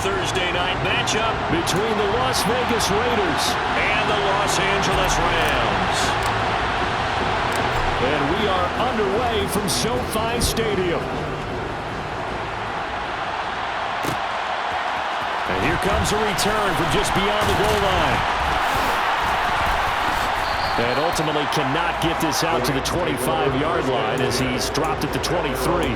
Thursday night matchup between the Las Vegas Raiders and the Los Angeles Rams. And we are underway from SoFi Stadium. And here comes a return from just beyond the goal line. And ultimately cannot get this out to the 25-yard line as he's dropped at the 23.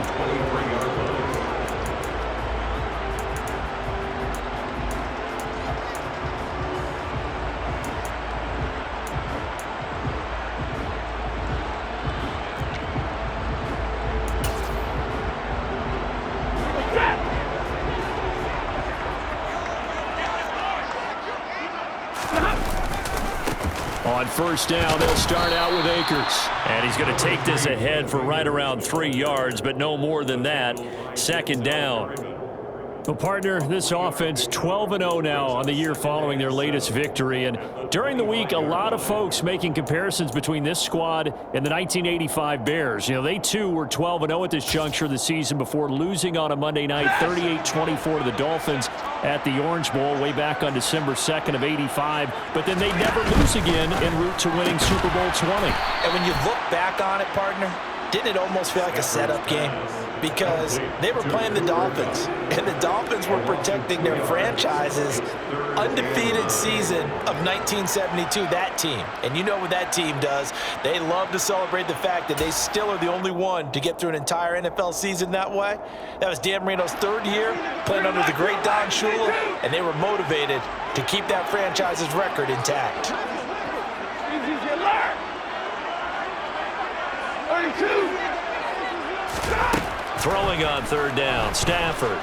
On first down, they'll start out with Akers. And he's going to take this ahead for right around 3 yards, but no more than that. Second down. Well, partner, this offense 12-0 now on the year following their latest victory. And during the week, a lot of folks making comparisons between this squad and the 1985 Bears. You know, they too were 12-0 at this juncture of the season before losing on a Monday night 38-24 to the Dolphins at the Orange Bowl way back on December 2nd of '85. But then they never lose again en route to winning Super Bowl 20. And when you look back on it, partner, didn't it almost feel like a setup game? Because they were playing the Dolphins, and the Dolphins were protecting their franchise's undefeated season of 1972, that team. And you know what that team does. They love to celebrate the fact that they still are the only one to get through an entire NFL season that way. That was Dan Marino's third year, playing under the great Don Shula, and they were motivated to keep that franchise's record intact. 32. Throwing on third down, Stafford.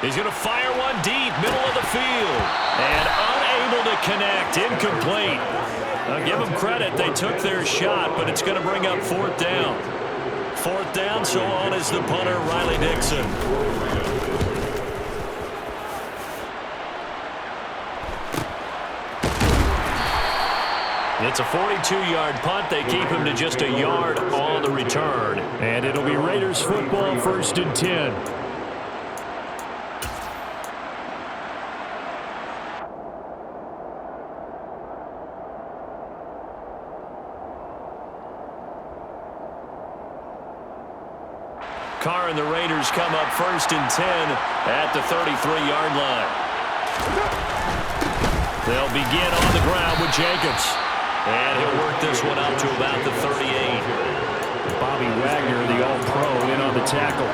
He's going to fire one deep, middle of the field. And unable to connect, incomplete. I'll give them credit, they took their shot, but it's going to bring up fourth down. Fourth down, so on is the punter, Riley Dixon. It's a 42-yard punt. They keep him to just a yard on the return. And it'll be Raiders football, 1st and 10. Carr and the Raiders come up 1st and 10 at the 33-yard line. They'll begin on the ground with Jacobs. And he'll work this one up to about the 38. Bobby Wagner, the all-pro, in on the tackle.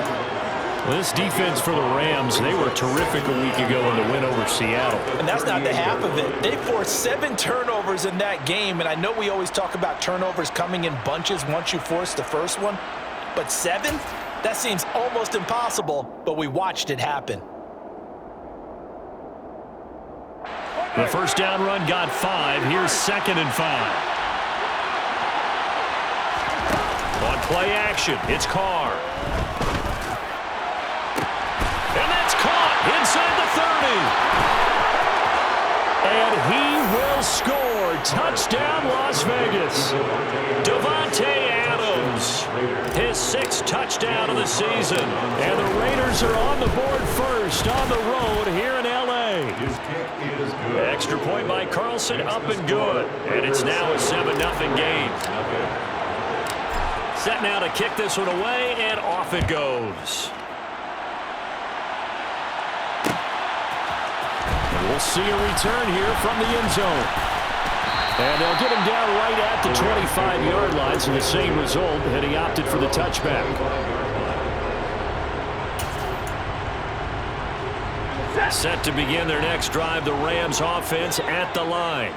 Well, this defense for the Rams, they were terrific a week ago in the win over Seattle. And that's not the half of it. They forced 7 turnovers in that game. And I know we always talk about turnovers coming in bunches once you force the first one. But 7? That seems almost impossible, but we watched it happen. The first down run got 5. Here's 2nd and 5. On play action, it's Carr. And that's caught inside the 30. And he will score. Touchdown, Las Vegas. Davante Adams, his 6th touchdown of the season. And the Raiders are on the board first on the road here in L.A. Extra point by Carlson, up and good. And it's now a 7-0 game. Set now to kick this one away, and off it goes. And we'll see a return here from the end zone. And they'll get him down right at the 25-yard line, so the same result, and he opted for the touchback. Set to begin their next drive, the Rams offense at the line.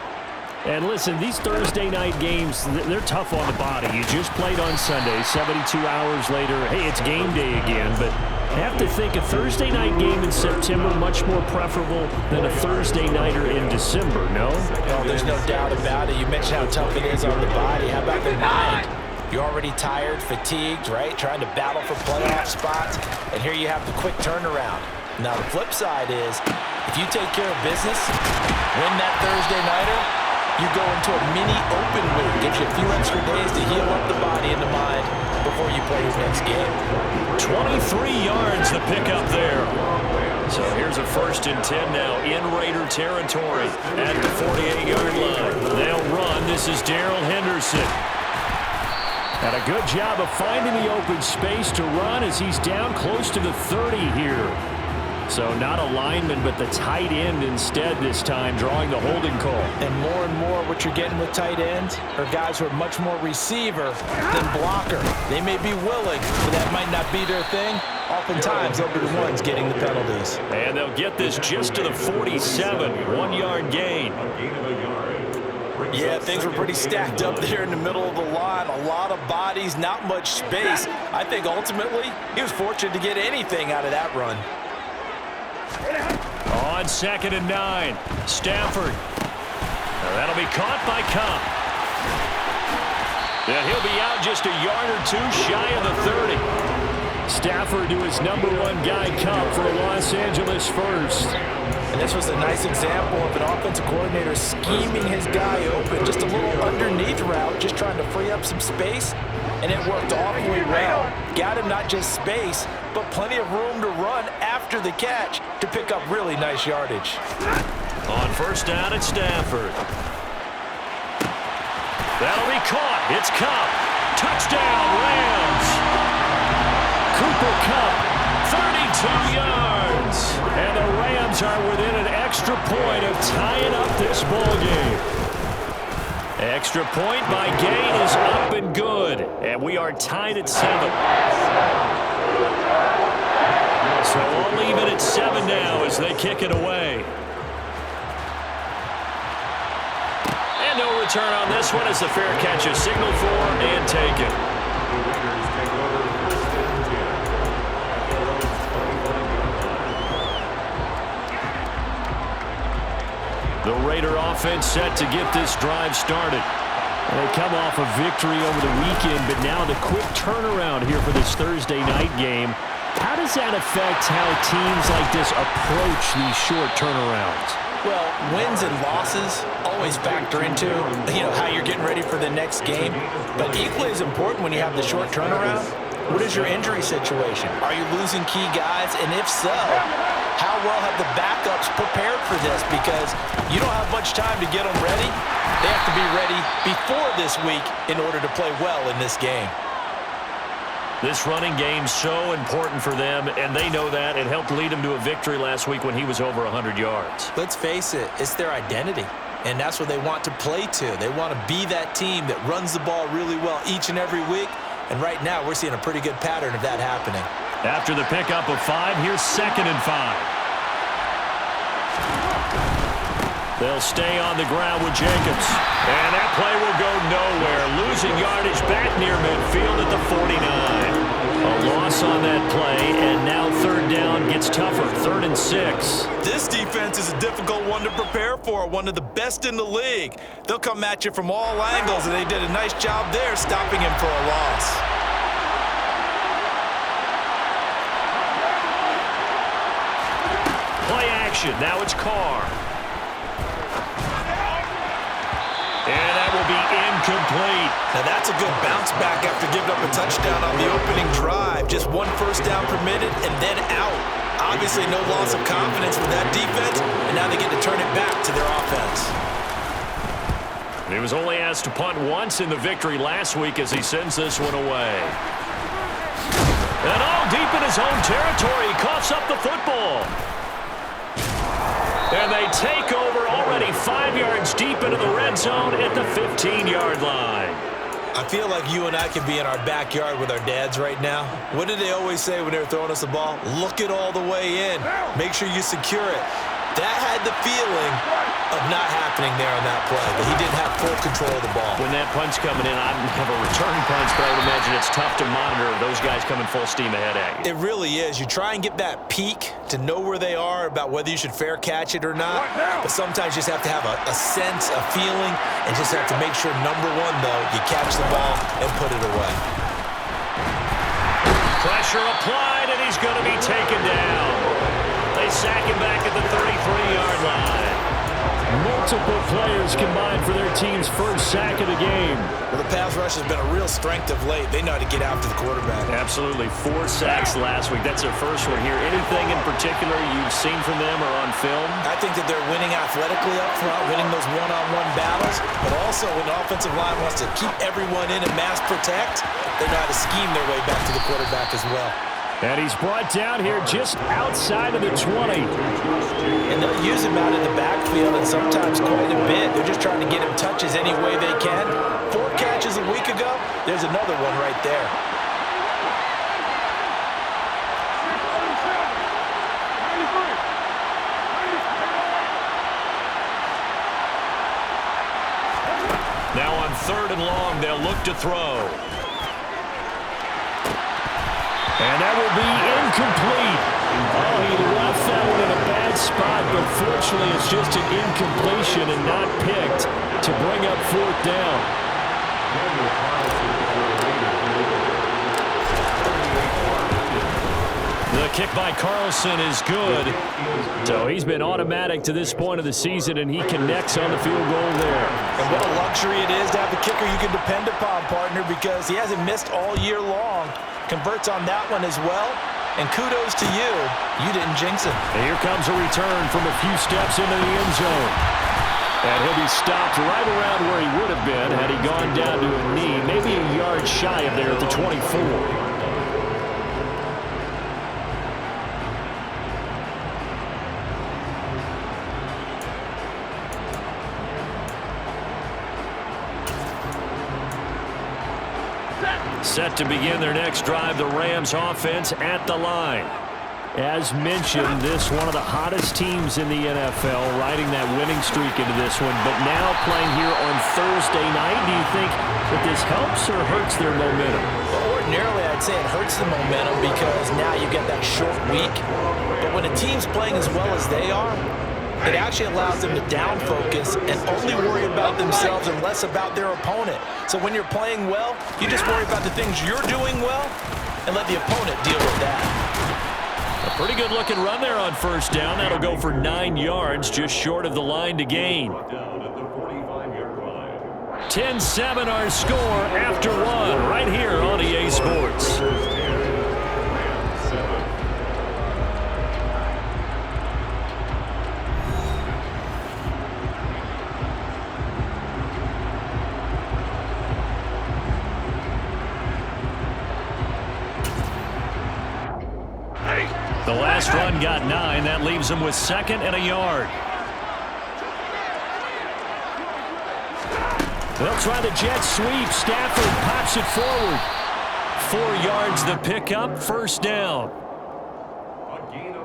And listen, these Thursday night games, they're tough on the body. You just played on Sunday, 72 hours later. Hey, it's game day again, but I have to think a Thursday night game in September much more preferable than a Thursday nighter in December, no? Well, there's no doubt about it. You mentioned how tough it is on the body. How about the mind? You're already tired, fatigued, right? Trying to battle for playoff spots, and here you have the quick turnaround. Now, the flip side is, if you take care of business, win that Thursday nighter, you go into a mini open week. Gives you a few extra days to heal up the body and the mind before you play your next game. 23 yards the pickup there. 1st and 10 now in Raider territory at the 48-yard line. They'll run. This is Darrell Henderson. And a good job of finding the open space to run as he's down close to the 30 here. So not a lineman, but the tight end instead this time, drawing the holding call. And more what you're getting with tight ends are guys who are much more receiver than blocker. They may be willing, but that might not be their thing. Oftentimes, they'll be the ones getting the penalties. And they'll get this just to the 47, 1-yard gain. Yeah, things were pretty stacked up there in the middle of the line. A lot of bodies, not much space. I think ultimately, he was fortunate to get anything out of that run. On 2nd and 9, Stafford. Now that'll be caught by Cup. And he'll be out just a yard or two shy of the 30. Stafford to his #1 guy, Cup, for a Los Angeles first. And this was a nice example of an offensive coordinator scheming his guy open. Just a little underneath route, just trying to free up some space. And it worked awfully well. Got him not just space, but plenty of room to run after the catch to pick up really nice yardage. On 1st down at Stafford. That'll be caught. It's Cup. Touchdown, Rams. Cooper Kupp, 32 yards. And the Rams are within an extra point of tying up this ball game. Extra point by Gain is up and good. And we are tied at 7. So we'll leave it at 7 now as they kick it away. And no return on this one as the fair catch is signaled for and taken. The Raider offense set to get this drive started. They come off a victory over the weekend, but now the quick turnaround here for this Thursday night game. How does that affect how teams like this approach these short turnarounds? Well, wins and losses always factor into, how you're getting ready for the next game. But equally as important when you have the short turnaround, what is your injury situation? Are you losing key guys? And if so, how well have the backups prepared for this? Because you don't have much time to get them ready. They have to be ready before this week in order to play well in this game. This running game's so important for them, and they know that. It helped lead them to a victory last week when he was over 100 yards. Let's face it, it's their identity, and that's what they want to play to. They want to be that team that runs the ball really well each and every week, and right now we're seeing a pretty good pattern of that happening. After the pickup of 5, here's 2nd and 5. They'll stay on the ground with Jacobs. And that play will go nowhere. Losing yardage back near midfield at the 49. A loss on that play, and now 3rd down gets tougher. 3rd and 6. This defense is a difficult one to prepare for, one of the best in the league. They'll come at you from all angles, and they did a nice job there stopping him for a loss. Play action. Now it's Carr. And that will be incomplete. Now that's a good bounce back after giving up a touchdown on the opening drive. Just 1 first down permitted and then out. Obviously no loss of confidence with that defense, and now they get to turn it back to their offense. He was only asked to punt once in the victory last week as he sends this one away. And all deep in his own territory, he coughs up the football. And they take over already 5 yards deep into the red zone at the 15-yard line. I feel like you and I could be in our backyard with our dads right now. What did they always say when they were throwing us the ball? Look it all the way in. Make sure you secure it. That had the feeling of not happening there on that play. But he didn't have full control of the ball. When that punch coming in, I don't have a return punch, but I would imagine it's tough to monitor those guys coming full steam ahead at you. It really is. You try and get that peek to know where they are about whether you should fair catch it or not. But sometimes you just have to have a sense, a feeling, and just have to make sure, number one, though, you catch the ball and put it away. Pressure applied, and he's going to be taken down. They sack him back at the 33-yard line. Multiple players combined for their team's first sack of the game. Well, the pass rush has been a real strength of late. They know how to get after the quarterback. Absolutely. 4 sacks last week. That's their first one here. Anything in particular you've seen from them or on film? I think that they're winning athletically up front, winning those one-on-one battles, but also when the offensive line wants to keep everyone in and mass protect, they know how to scheme their way back to the quarterback as well. And he's brought down here just outside of the 20. And they'll use him out in the backfield and sometimes quite a bit. They're just trying to get him touches any way they can. 4 catches a week ago, there's another one right there. Now on 3rd and long, they'll look to throw. And that will be incomplete. Oh, he left that one in a bad spot, but fortunately it's just an incompletion and not picked to bring up 4th down. The kick by Carlson is good. So he's been automatic to this point of the season, and he connects on the field goal there. And what a luxury it is to have a kicker you can depend upon, partner, because he hasn't missed all year long. Converts on that one as well. And kudos to you. You didn't jinx it. And here comes a return from a few steps into the end zone. And he'll be stopped right around where he would have been had he gone down to a knee, maybe a yard shy of there at the 24. Set to begin their next drive, the Rams offense at the line. As mentioned, this one of the hottest teams in the NFL, riding that winning streak into this one, but now playing here on Thursday night. Do you think that this helps or hurts their momentum? Well, ordinarily, I'd say it hurts the momentum because now you get that short week. But when a team's playing as well as they are, it actually allows them to down focus and only worry about themselves and less about their opponent. So when you're playing well, you just worry about the things you're doing well and let the opponent deal with that. A pretty good looking run there on 1st down. That'll go for 9 yards, just short of the line to gain. 10-7 our score after 1 right here on EA Sports. The last run got 9. That leaves him with 2nd and a yard. They'll try the jet sweep. Stafford pops it forward. 4 yards the pickup. 1st down.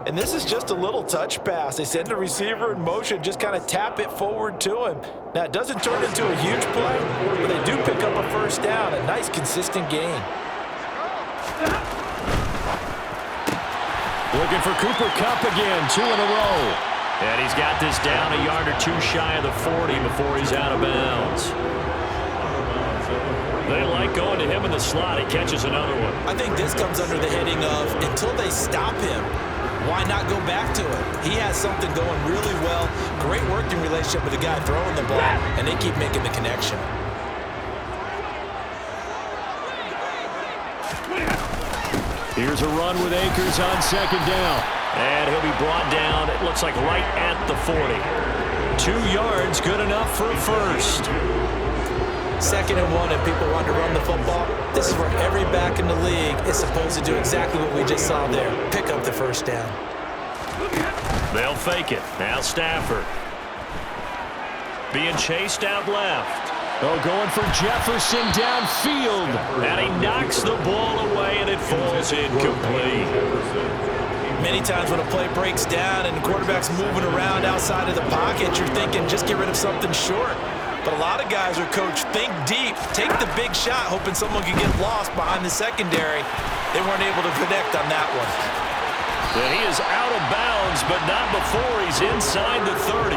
And this is just a little touch pass. They send the receiver in motion, just kind of tap it forward to him. Now, it doesn't turn into a huge play, but they do pick up a 1st down. A nice, consistent gain. Looking for Cooper Kupp again, 2 in a row. And he's got this down a yard or 2 shy of the 40 before he's out of bounds. They like going to him in the slot. He catches another one. I think this comes under the heading of until they stop him, why not go back to it? He has something going really well. Great working relationship with the guy throwing the ball, and they keep making the connection. Here's a run with Akers on 2nd down. And he'll be brought down, it looks like right at the 40. 2 yards, good enough for a 1st. 2nd and 1, and people want to run the football. This is where every back in the league is supposed to do exactly what we just saw there. Pick up the 1st down. They'll fake it. Now Stafford. Being chased out left. Oh, going for Jefferson downfield. And he knocks the ball away, and it falls incomplete. Many times when a play breaks down and the quarterback's moving around outside of the pocket, you're thinking just get rid of something short. But a lot of guys are coached, think deep, take the big shot, hoping someone can get lost behind the secondary. They weren't able to connect on that one. And he is out of bounds, but not before he's inside the 30.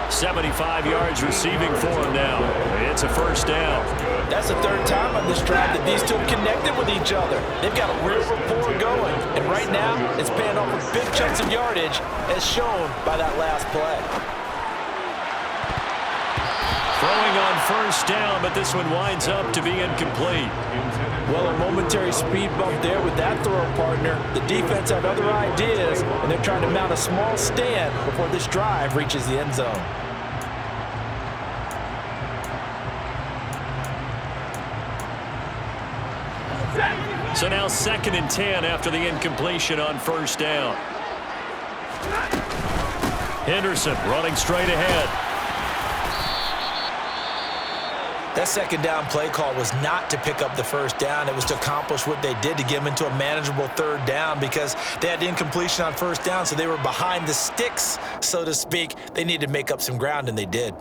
75 yards receiving for him now. It's a 1st down. That's the 3rd time on this drive that these two have connected with each other. They've got a real rapport going. And right now, it's paying off with big chunks of yardage, as shown by that last play. Throwing on first down, but this one winds up to be incomplete. Well, a momentary speed bump there with that throw, partner. The defense had other ideas, and they're trying to mount a small stand before this drive reaches the end zone. So now 2nd and 10 after the incompletion on first down. Henderson running straight ahead. That 2nd down play call was not to pick up the first down. It was to accomplish what they did to get them into a manageable 3rd down because they had incompletion on first down, so they were behind the sticks, so to speak. They needed to make up some ground, and they did.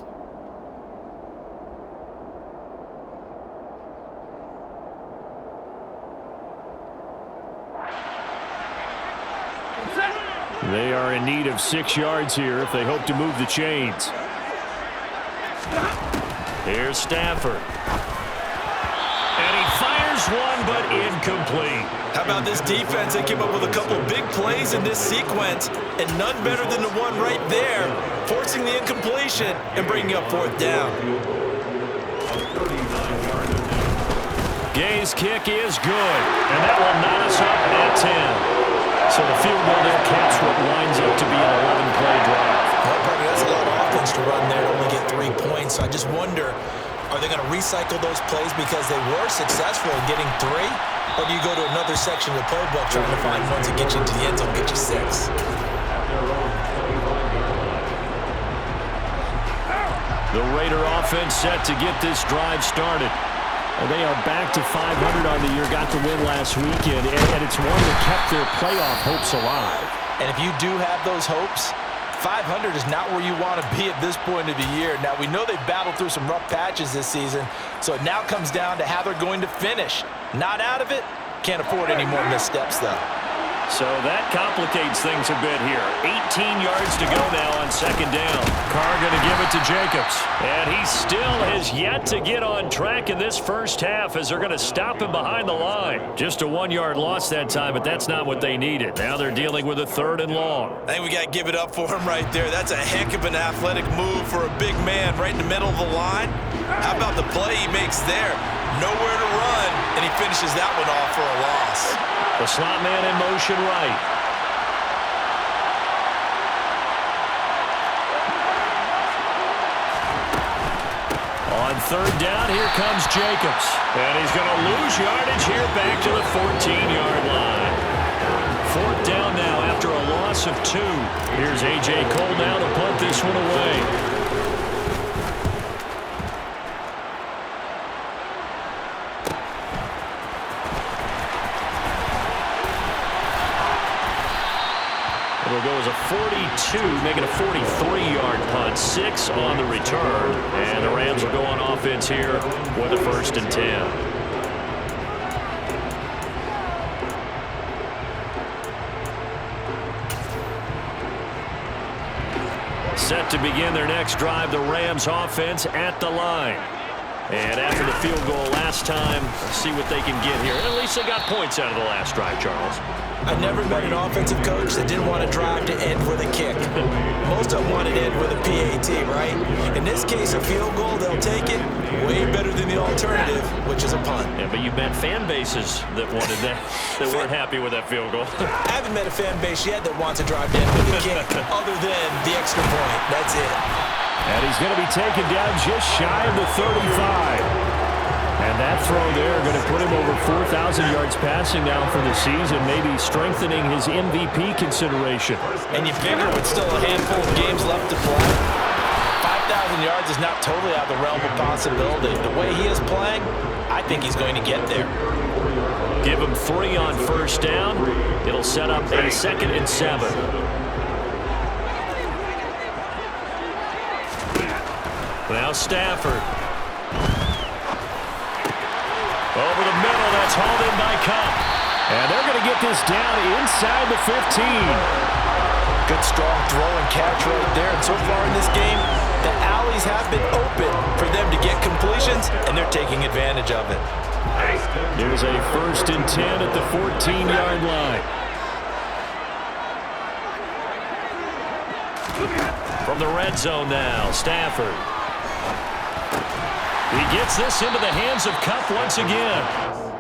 They are in need of 6 yards here if they hope to move the chains. Here's Stafford. And he fires one, but incomplete. How about this defense? They came up with a couple big plays in this sequence, and none better than the one right there, forcing the incompletion and bringing up 4th down. Gay's kick is good, and that will knot us up at 10. So the field goal there caps what winds up to be an 11-play drive. Well, probably that's a lot of offense to run there to only get 3 points. So I just wonder, are they going to recycle those plays because they were successful in getting 3? Or do you go to another section of the playbook trying to find ones that get you into the end zone, get you 6? The Raider offense set to get this drive started. Well, they are back to 500 on the year, got the win last weekend, and it's one that kept their playoff hopes alive. And if you do have those hopes, 500 is not where you want to be at this point of the year. Now, we know they've battled through some rough patches this season, so it now comes down to how they're going to finish. Not out of it, can't afford any more missteps, though. So that complicates things a bit here. 18 yards to go now on 2nd down. Carr going to give it to Jacobs. And he still has yet to get on track in this first half as they're going to stop him behind the line. Just a 1-yard loss that time, but that's not what they needed. Now they're dealing with a 3rd and long. I think we got to give it up for him right there. That's a heck of an athletic move for a big man right in the middle of the line. How about the play he makes there? Nowhere to run, and he finishes that one off for a loss. The slot man in motion right. On 3rd down, here comes Jacobs. And he's going to lose yardage here back to the 14-yard line. 4th down now after a loss of 2. Here's A.J. Cole now to punt this one away. It'll go as a 42, making a 43-yard punt, 6 on the return. And the Rams will go on offense here with a 1st and 10. Set to begin their next drive, the Rams offense at the line. And after the field goal last time, let's see what they can get here. At least they got points out of the last drive, Charles. I never met an offensive coach that didn't want a drive to end with a kick. Most of them want it to end with a PAT, right? In this case, a field goal, they'll take it. Way better than the alternative, which is a punt. Yeah, but you met fan bases that wanted that, that weren't happy with that field goal. I haven't met a fan base yet that wants a drive to end with a kick, other than the extra point. That's it. And he's going to be taken down just shy of the 35. And that throw there going to put him over 4,000 yards passing now for the season, maybe strengthening his MVP consideration. And you figure with still a handful of games left to play, 5,000 yards is not totally out of the realm of possibility. The way he is playing, I think he's going to get there. Give him 3 on first down. It'll set up a 2nd and 7. Now Stafford. Over the middle, that's hauled in by Cup. And they're going to get this down inside the 15. Good strong throw and catch right there. And so far in this game, the alleys have been open for them to get completions, and they're taking advantage of it. There's a 1st and 10 at the 14-yard line. From the red zone now, Stafford. He gets this into the hands of Kupp once again.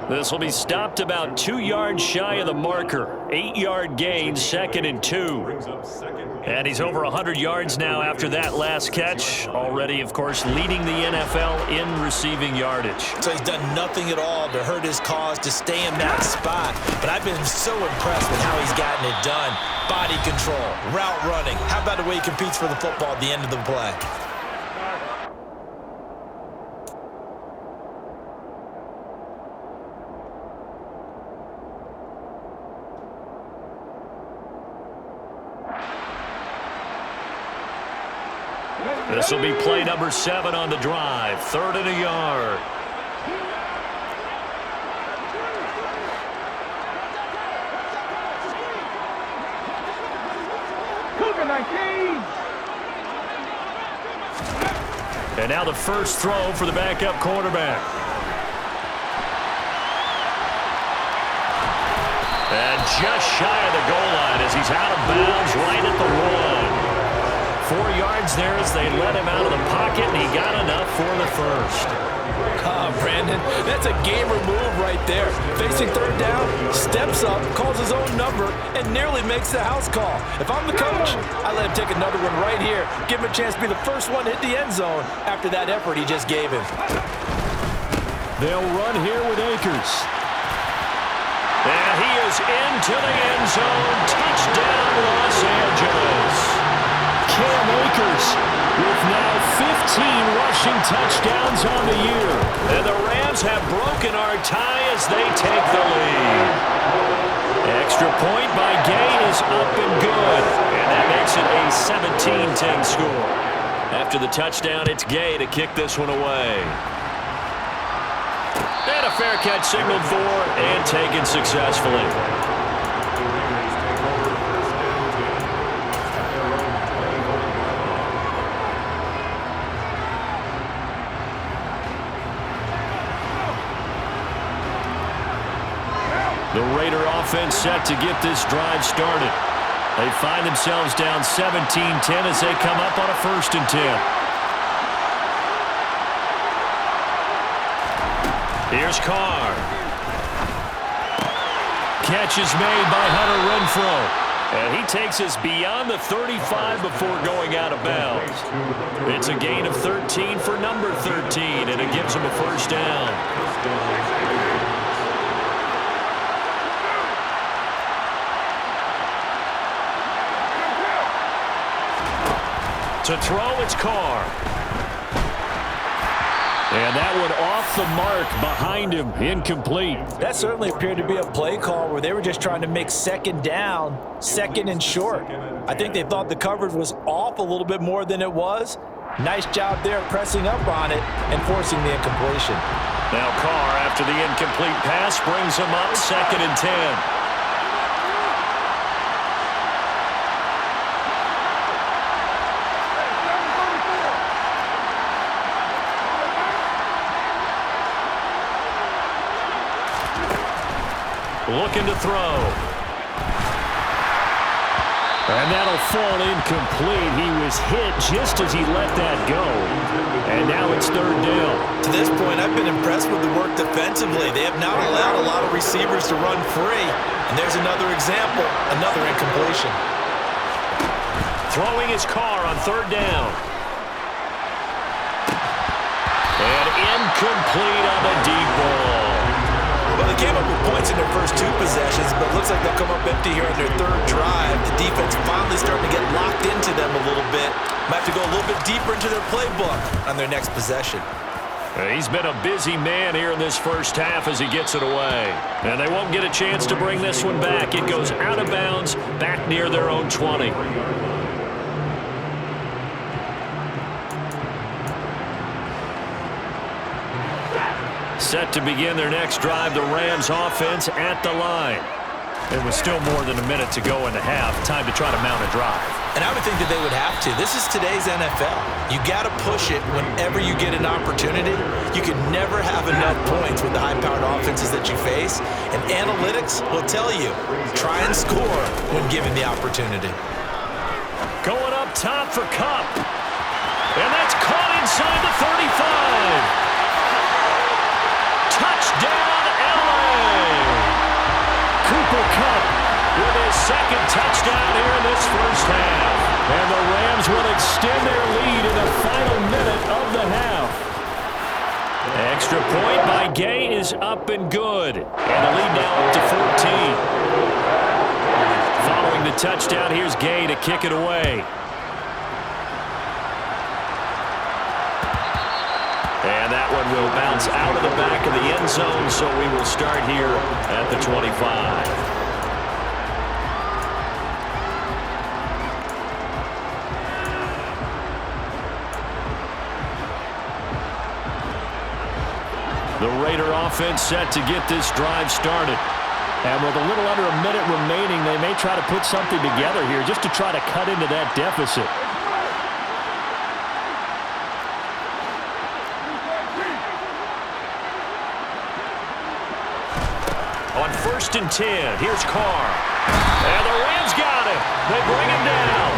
This will be stopped about 2 yards shy of the marker. 8-yard gain, 2nd and 2. And he's over 100 yards now after that last catch. Already, of course, leading the NFL in receiving yardage. So he's done nothing at all to hurt his cause, to stay in that spot. But I've been so impressed with how he's gotten it done. Body control, route running. How about the way he competes for the football at the end of the play? This will be play number 7 on the drive. 3rd and a yard. And now the first throw for the backup quarterback. And just shy of the goal line as he's out of bounds right at the 1. 4 yards there as they let him out of the pocket, and he got enough for the first. Brandon, that's a gamer move right there. Facing 3rd down, steps up, calls his own number, and nearly makes the house call. If I'm the coach, I let him take another one right here. Give him a chance to be the first one to hit the end zone after that effort he just gave him. They'll run here with Akers. And he is into the end zone. Touchdown, Los Angeles. Cam Akers with now 15 rushing touchdowns on the year. And the Rams have broken our tie as they take the lead. Extra point by Gay is up and good. And that makes it a 17-10 score. After the touchdown, it's Gay to kick this one away. And a fair catch signaled for and taken successfully. The Raider offense set to get this drive started. They find themselves down 17-10 as they come up on a 1st and 10. Here's Carr. Catch is made by Hunter Renfrow. And he takes us beyond the 35 before going out of bounds. It's a gain of 13 for number 13, and it gives him a 1st down. To throw, it's Carr. And that one off the mark behind him, incomplete. That certainly appeared to be a play call where they were just trying to make 2nd down, 2nd and short. I think they thought the coverage was off a little bit more than it was. Nice job there pressing up on it and forcing the incompletion. Now Carr, after the incomplete pass, brings him up 2nd and 10. Looking to throw. And that'll fall incomplete. He was hit just as he let that go. And now it's 3rd down. To this point, I've been impressed with the work defensively. They have not allowed a lot of receivers to run free. And there's another example, another incompletion. Throwing his Carr on 3rd down. And incomplete on the deep ball. Well, they came up with points in their first 2 possessions, but it looks like they'll come up empty here on their 3rd drive. The defense finally starting to get locked into them a little bit. Might have to go a little bit deeper into their playbook on their next possession. He's been a busy man here in this first half as he gets it away. And they won't get a chance to bring this one back. It goes out of bounds back near their own 20. Set to begin their next drive, the Rams offense at the line. It was still more than a minute to go in the half. Time to try to mount a drive. And I would think that they would have to. This is today's NFL. You got to push it whenever you get an opportunity. You can never have enough points with the high-powered offenses that you face. And analytics will tell you, try and score when given the opportunity. Going up top for Kupp. And that's caught inside the 35. second touchdown here in this first half. And the Rams will extend their lead in the final minute of the half. Extra point by Gay is up and good. And the lead now up to 14. Following the touchdown, here's Gay to kick it away. And that one will bounce out of the back of the end zone, so we will start here at the 25. The Raider offense set to get this drive started. And with a little under a minute remaining, they may try to put something together here just to try to cut into that deficit. On 1st and 10, here's Carr. And the Rams got him. They bring him down.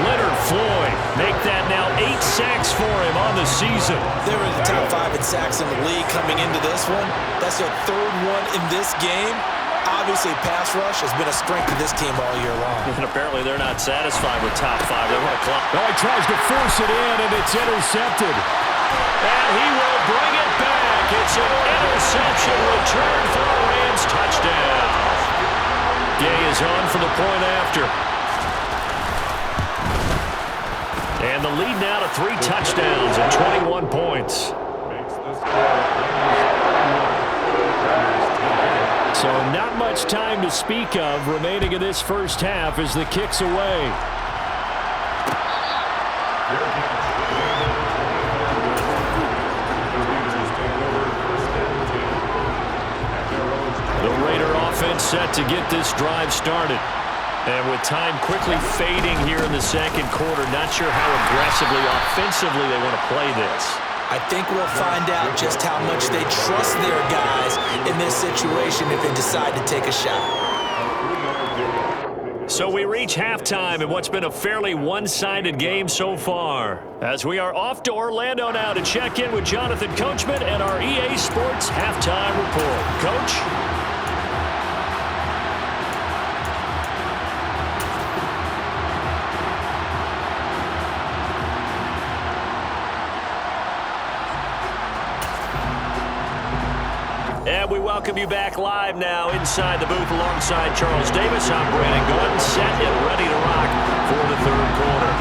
Leonard Floyd make that now 8 sacks for him on the season. They were in the top 5 in sacks in the league coming into this one. That's their 3rd one in this game. Obviously, pass rush has been a strength of this team all year long. And apparently they're not satisfied with top 5. They want to climb. Oh, he tries to force it in, and it's intercepted. And he will bring it back. It's an interception return for a Rams touchdown. Gay is on for the point after. And the lead now to 3 touchdowns and 21 points. So not much time to speak of remaining in this first half as the kick's away. The Raider offense set to get this drive started. And with time quickly fading here in the second quarter, not sure how aggressively, offensively they want to play this. I think we'll find out just how much they trust their guys in this situation if they decide to take a shot. So we reach halftime in what's been a fairly one-sided game so far. As we are off to Orlando now to check in with Jonathan Coachman and our EA Sports Halftime Report. Coach? And we welcome you back live now inside the booth alongside Charles Davis. I'm Brandon Gordon, set and ready to rock for the third quarter.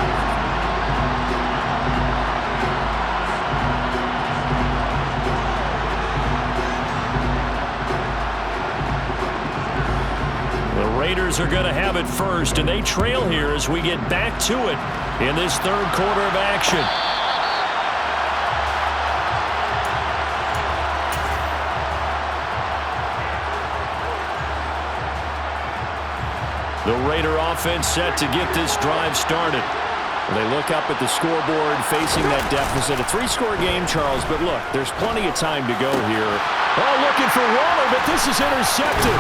The Raiders are going to have it first, and they trail here as we get back to it in this third quarter of action. The Raider offense set to get this drive started. They look up at the scoreboard facing that deficit. A 3-score game, Charles, but look, there's plenty of time to go here. Oh, looking for Waller, but this is intercepted.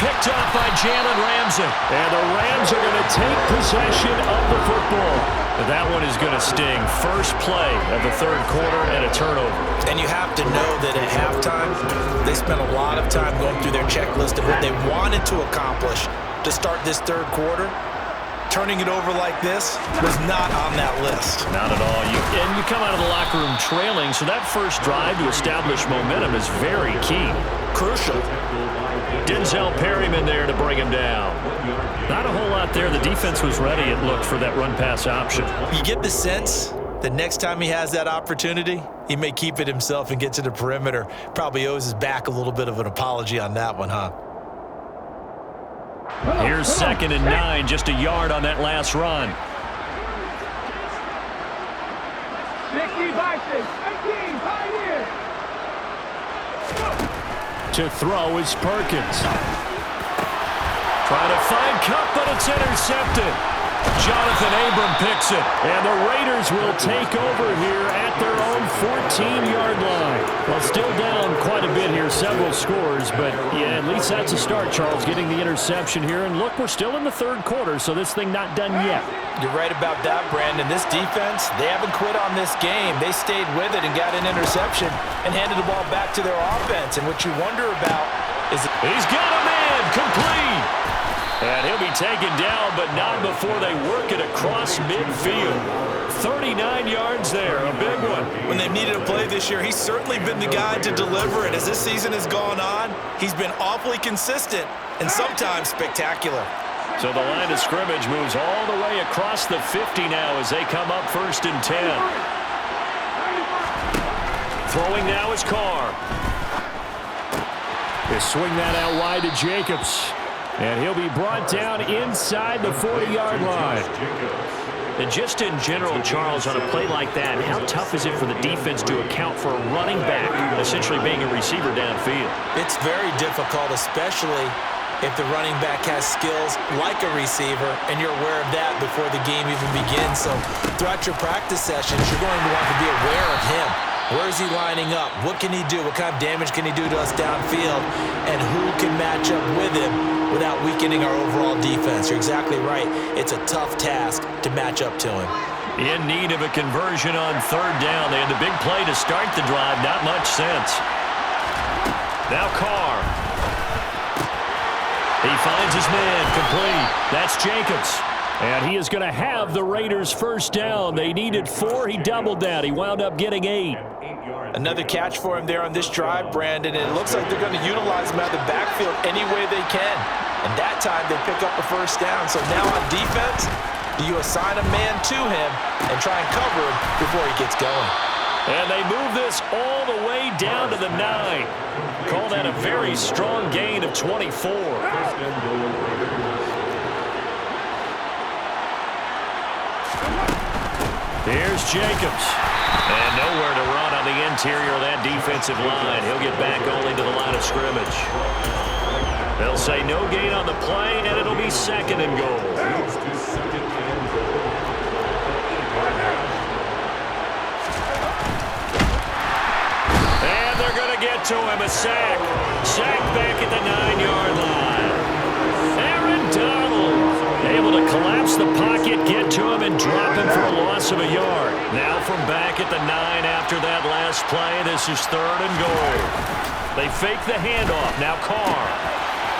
Picked off by Jalen Ramsey. And the Rams are going to take possession of the football. But that one is going to sting. First play of the third quarter and a turnover. And you have to know that at halftime, they spent a lot of time going through their checklist of what they wanted to accomplish to start this third quarter. Turning it over like this was not on that list. Not at all. And you come out of the locker room trailing, so that first drive to establish momentum is very key. Crucial. Denzel Perryman there to bring him down. Not a whole lot there. The defense was ready, it looked, for that run-pass option. You get the sense that next time he has that opportunity, he may keep it himself and get to the perimeter. Probably owes his back a little bit of an apology on that one, huh? Here's 2nd and 9, just a yard on that last run. To throw is Perkins. Trying to find Cup, but it's intercepted. Jonathan Abram picks it. And the Raiders will take over here at their own 14-yard line. Well, still down quite a bit here, several scores, but yeah, at least that's a start, Charles, getting the interception here. And look, we're still in the third quarter, so this thing not done yet. You're right about that, Brandon. This defense, they haven't quit on this game. They stayed with it and got an interception and handed the ball back to their offense. And what you wonder about is... He's got a man, complete. And he'll be taken down, but not before they work it across midfield. 39 yards there, a big one. When they've needed a play this year, he's certainly been the guy to deliver it. As this season has gone on, he's been awfully consistent and sometimes spectacular. So the line of scrimmage moves all the way across the 50 now as they come up 1st and 10. Throwing now is Carr. They swing that out wide to Jacobs. And he'll be brought down inside the 40-yard line. And just in general, Charles, on a play like that, how tough is it for the defense to account for a running back essentially being a receiver downfield? It's very difficult, especially if the running back has skills like a receiver, and you're aware of that before the game even begins. So throughout your practice sessions, you're going to want to be aware of him. Where is he lining up? What can he do? What kind of damage can he do to us downfield? And who can match up with him without weakening our overall defense? You're exactly right. It's a tough task to match up to him. In need of a conversion on 3rd down. They had the big play to start the drive. Not much sense. Now Carr. He finds his man complete. That's Jacobs. And he is going to have the Raiders 1st down. They needed 4. He doubled that. He wound up getting 8. Another catch for him there on this drive, Brandon. And it looks like they're going to utilize him out of the backfield any way they can. And that time they pick up a 1st down. So now on defense, do you assign a man to him and try and cover him before he gets going? And they move this all the way down to the 9. Call that a very strong gain of 24. Here's Jacobs. And nowhere to run on the interior of that defensive line. He'll get back only to the line of scrimmage. They'll say no gain on the play, and it'll be 2nd and goal. And they're going to get to him. A sack. Sack back at the 9-yard line. Aaron Donald able to collapse the pocket, get to him, and drop him for a loss of a yard. Now from back at the 9 after that last play, this is 3rd and goal. They fake the handoff. Now Carr.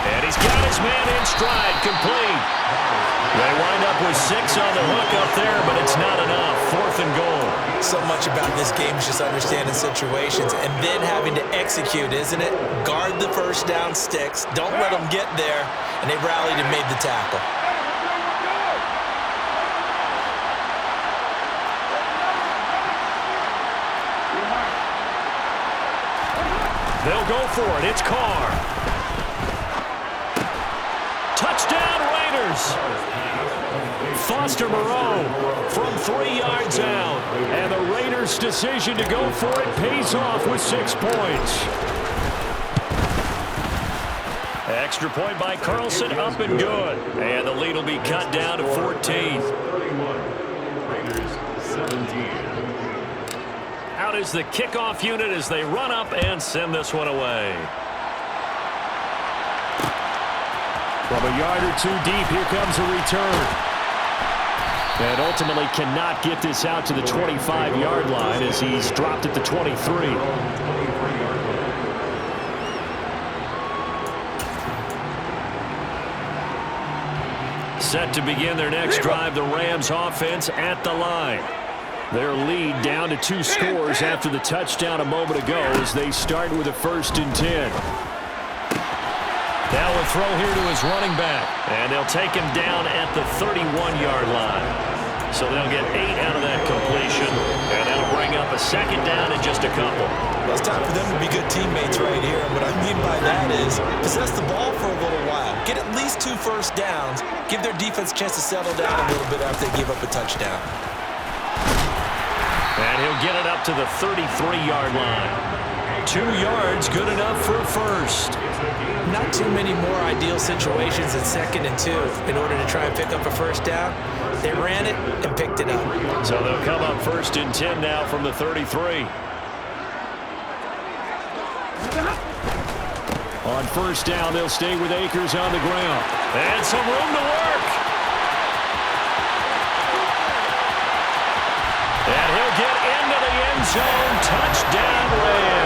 And he's got his man in stride, complete. They wind up with 6 on the hook up there, but it's not enough. 4th and goal. So much about this game is just understanding situations and then having to execute, isn't it? Guard the 1st down sticks. Don't let them get there. And they rallied and made the tackle. They'll go for it. It's Carr. Touchdown, Raiders. Foster Moreau from 3 yards out. And the Raiders' decision to go for it pays off with 6 points. Extra point by Carlson, up and good. And the lead will be cut down to 14. Out is the kickoff unit as they run up and send this one away. From a yard or 2 deep, here comes a return. And ultimately cannot get this out to the 25-yard line as he's dropped at the 23. Set to begin their next drive, the Rams offense at the line. Their lead down to 2 scores after the touchdown a moment ago as they start with a 1st and 10. Now a throw here to his running back. And they'll take him down at the 31-yard line. So they'll get 8 out of that completion. And that'll bring up a 2nd down in just a couple. Well, it's time for them to be good teammates right here. And what I mean by that is possess the ball for a little while. Get at least 2 first downs. Give their defense a chance to settle down a little bit after they give up a touchdown. And he'll get it up to the 33-yard line. 2 yards, good enough for a first. Not too many more ideal situations than 2nd and 2 in order to try and pick up a 1st down. They ran it and picked it up. So they'll come up 1st and 10 now from the 33. On 1st down, they'll stay with Akers on the ground. And some room to work. And he'll get into the end zone. Touchdown, Rams.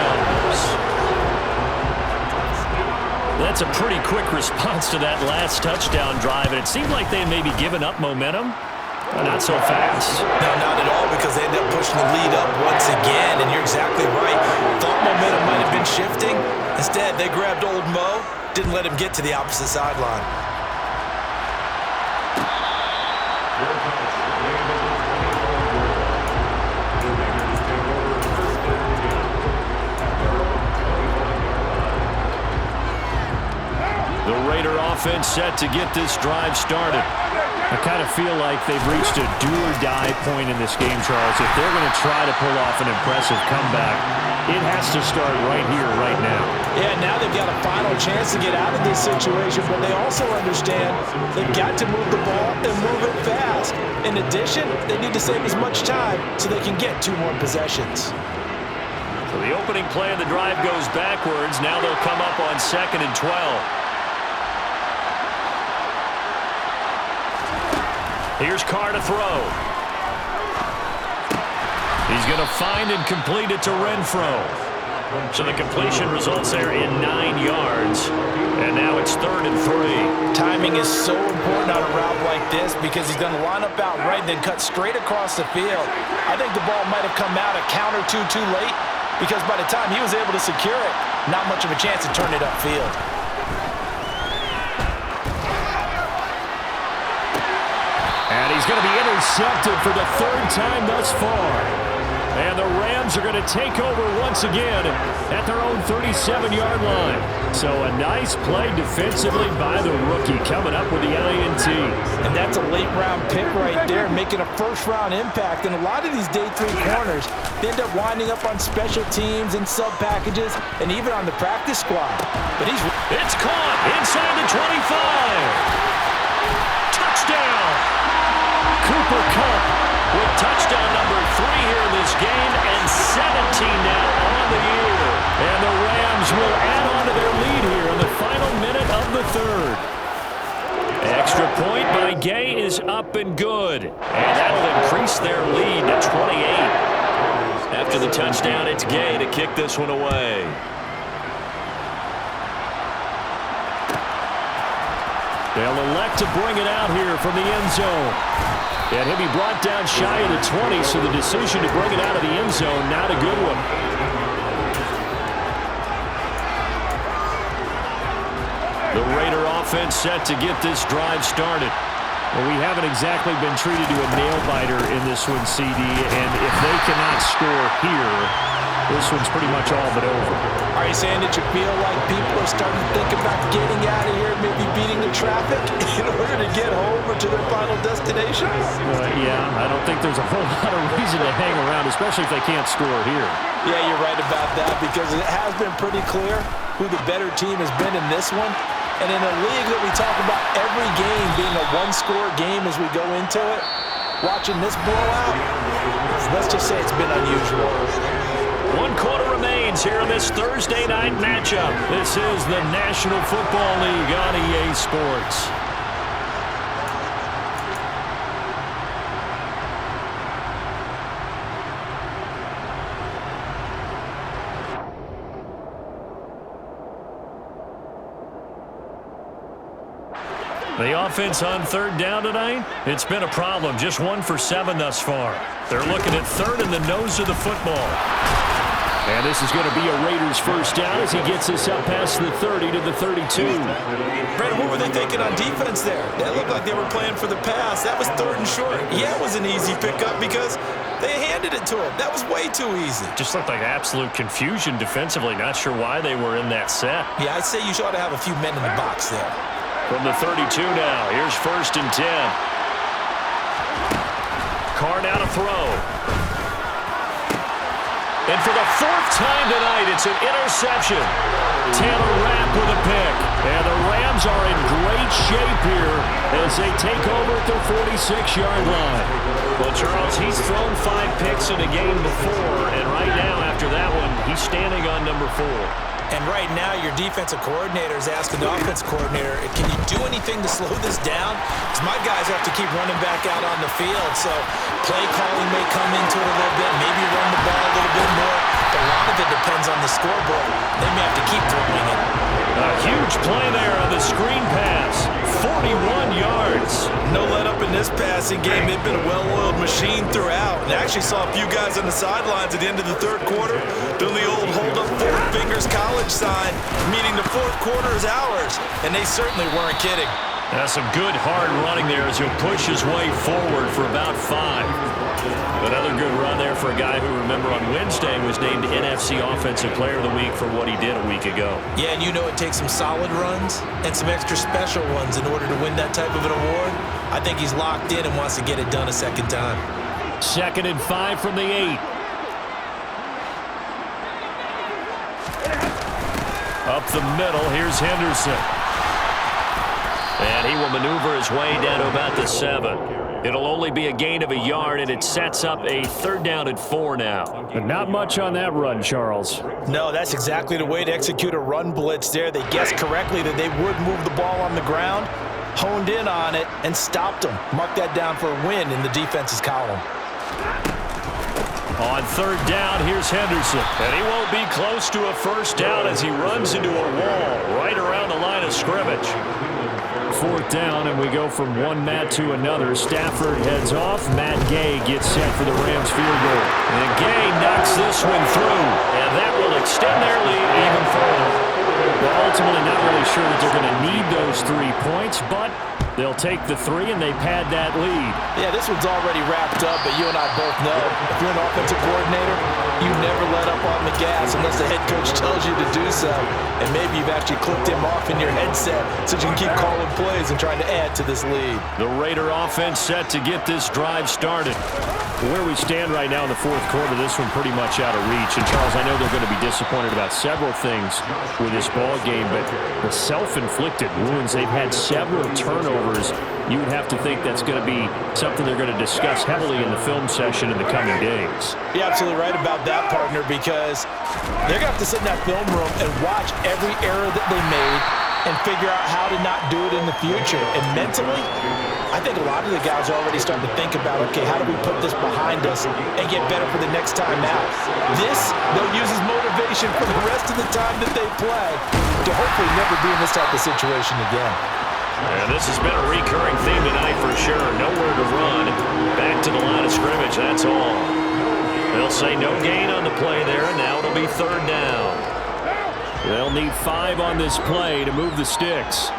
That's a pretty quick response to that last touchdown drive, and it seemed like they had maybe given up momentum. Not so fast. No, not at all, because they ended up pushing the lead up once again, and you're exactly right. Thought momentum might have been shifting. Instead, they grabbed old Mo, didn't let him get to the opposite sideline. The Raider offense set to get this drive started. I kind of feel like they've reached a do-or-die point in this game, Charles. If they're going to try to pull off an impressive comeback, it has to start right here, right now. Yeah, now they've got a final chance to get out of this situation, but they also understand they've got to move the ball and move it fast. In addition, they need to save as much time so they can get 2 more possessions. So the opening play of the drive goes backwards. Now they'll come up on 2nd and 12. Here's Carr to throw. He's going to find and complete it to Renfro. So the completion results there in 9 yards. And now it's 3rd and 3. Timing is so important on a route like this because he's going to line up out right and then cut straight across the field. I think the ball might have come out a count or two too late because by the time he was able to secure it, not much of a chance to turn it upfield. And he's going to be intercepted for the 3rd time thus far. And the Rams are going to take over once again at their own 37-yard line. So a nice play defensively by the rookie coming up with the INT. And that's a late-round pick right there, making a first-round impact. And a lot of these day 3 corners, they end up winding up on special teams and sub-packages and even on the practice squad. But it's caught inside the 25. Touchdown! Cooper Kupp with touchdown number 3 here in this game and 17 now on the year. And the Rams will add on to their lead here in the final minute of the 3rd. Extra point by Gay is up and good. And that'll increase their lead to 28. After the touchdown, it's Gay to kick this one away. They'll elect to bring it out here from the end zone. And he'll be brought down shy of the 20, so the decision to bring it out of the end zone, not a good one. The Raider offense set to get this drive started. Well, we haven't exactly been treated to a nail-biter in this one, CD, and if they cannot score here, this one's pretty much all but over. Are you saying that you feel like people are starting to think about getting out of here, maybe beating the traffic in order to get home or to their final destination? Yeah, I don't think there's a whole lot of reason to hang around, especially if they can't score here. Yeah, you're right about that because it has been pretty clear who the better team has been in this one. And in a league that we talk about every game being a one-score game as we go into it, watching this blowout, let's just say it's been unusual. 1 quarter remains here in this Thursday night matchup. This is the National Football League on EA Sports. The offense on 3rd down tonight, it's been a problem. Just 1 for 7 thus far. They're looking at 3rd in the nose of the football. And this is going to be a Raiders first down as he gets this up past the 30 to the 32. Brad, what were they thinking on defense there? That looked like they were playing for the pass. That was 3rd and short. Yeah, it was an easy pickup because they handed it to him. That was way too easy. Just looked like absolute confusion defensively. Not sure why they were in that set. Yeah, I'd say you ought to have a few men in the box there. From the 32 now, here's 1st and 10. Carr now to throw. And for the 4th time tonight, it's an interception. Taylor Rapp with a pick. And the Rams are in great shape here as they take over at their 46-yard line. Well, Charles, he's thrown 5 picks in a game before, and right now, after that one, he's standing on number 4. And right now, your defensive coordinator is asking the offense coordinator, can you do anything to slow this down? Because my guys have to keep running back out on the field. So play calling may come into it a little bit, maybe run the ball a little bit more. But a lot of it depends on the scoreboard. They may have to keep throwing it. A huge play there on the screen pass. 41 yards. No let up in this passing game. They've been a well-oiled machine throughout. And I actually saw a few guys on the sidelines at the end of the third quarter doing the old hold up four fingers college sign, meaning the fourth quarter is ours. And they certainly weren't kidding. That's some good hard running there as he'll push his way forward for about 5. Another good run there for a guy who, remember, on Wednesday was named NFC Offensive Player of the Week for what he did a week ago. Yeah, and you know it takes some solid runs and some extra special ones in order to win that type of an award. I think he's locked in and wants to get it done a second time. 2nd and 5 from the 8. Up the middle, here's Henderson. And he will maneuver his way down to about the 7. It'll only be a gain of a yard, and it sets up a 3rd down and 4 now. But not much on that run, Charles. No, that's exactly the way to execute a run blitz there. They guessed correctly that they would move the ball on the ground, honed in on it, and stopped them. Mark that down for a win in the defense's column. On 3rd down, here's Henderson. And he won't be close to a 1st down as he runs into a wall right around the line of scrimmage. 4th down, and we go from one Matt to another. Stafford heads off. Matt Gay gets set for the Rams field goal. And Gay knocks this one through, and that will extend their lead even further. Well, ultimately not really sure that they're going to need those 3 points, but they'll take the 3 and they pad that lead. Yeah, this one's already wrapped up, but you and I both know if you're an offensive coordinator, you never let up on the gas unless the head coach tells you to do so. And maybe you've actually clipped him off in your headset so you can keep calling plays and trying to add to this lead. The Raider offense set to get this drive started. Where we stand right now in the 4th quarter, this one pretty much out of reach. And, Charles, I know they're going to be disappointed about several things with this ball game, but the self-inflicted wounds, they've had several turnovers. You would have to think that's going to be something they're going to discuss heavily in the film session in the coming days. You're absolutely right about that, partner, because they're going to have to sit in that film room and watch every error that they made and figure out how to not do it in the future. And mentally, I think a lot of the guys are already starting to think about, okay, how do we put this behind us and get better for the next time out? This, they'll use as motivation for the rest of the time that they play to hopefully never be in this type of situation again. And this has been a recurring theme tonight for sure. Nowhere to run. Back to the line of scrimmage, that's all. They'll say no gain on the play there, and now it'll be 3rd down. They'll need 5 on this play to move the sticks.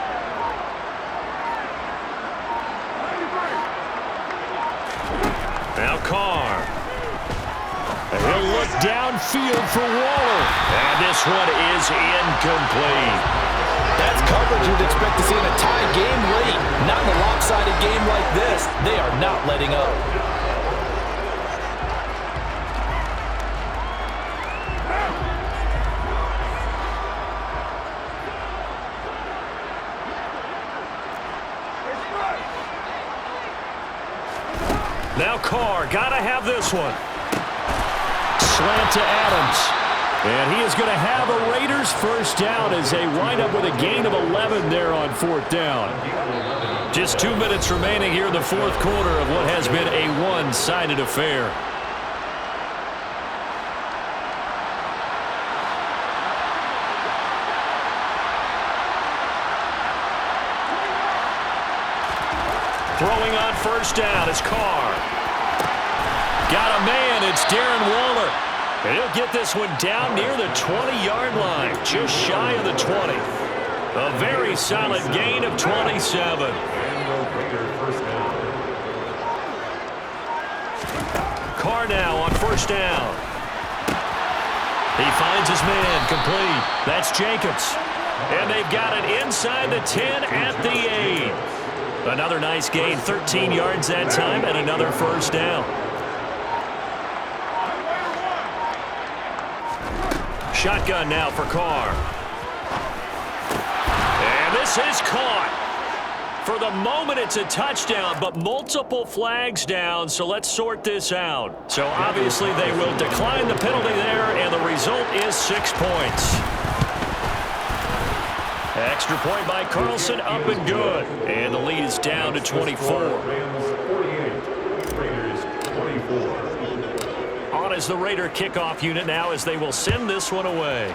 Now Carr. And he'll look downfield for Waller. And this one is incomplete. That's coverage you'd expect to see in a tie game late. Not in a lopsided game like this. They are not letting up. Now Carr, gotta have this one. Slant to Adams. And he is going to have a Raiders 1st down as they wind up with a gain of 11 there on 4th down. Just 2 minutes remaining here in the 4th quarter of what has been a one-sided affair. Throwing on 1st down is Carr. Got a man, it's Darren Waller. And he'll get this one down near the 20-yard line, just shy of the 20. A very solid gain of 27. Carr now on 1st down. He finds his man, complete. That's Jacobs. And they've got it inside the 10 at the 8. Another nice gain, 13 yards that time, and another 1st down. Shotgun now for Carr. And this is caught. For the moment, it's a touchdown, but multiple flags down, so let's sort this out. So obviously they will decline the penalty there, and the result is 6 points. Extra point by Carlson, up and good. And the lead is down to 24. On is the Raider kickoff unit now as they will send this one away.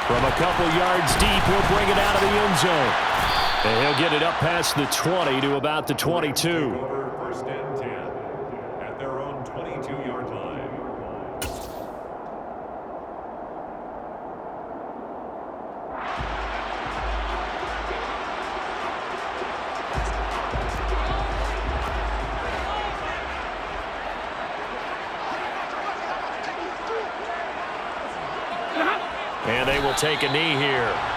From a couple yards deep, he'll bring it out of the end zone. And he'll get it up past the 20 to about the 22. First and 10 at their own 22-yard line. And they will take a knee here.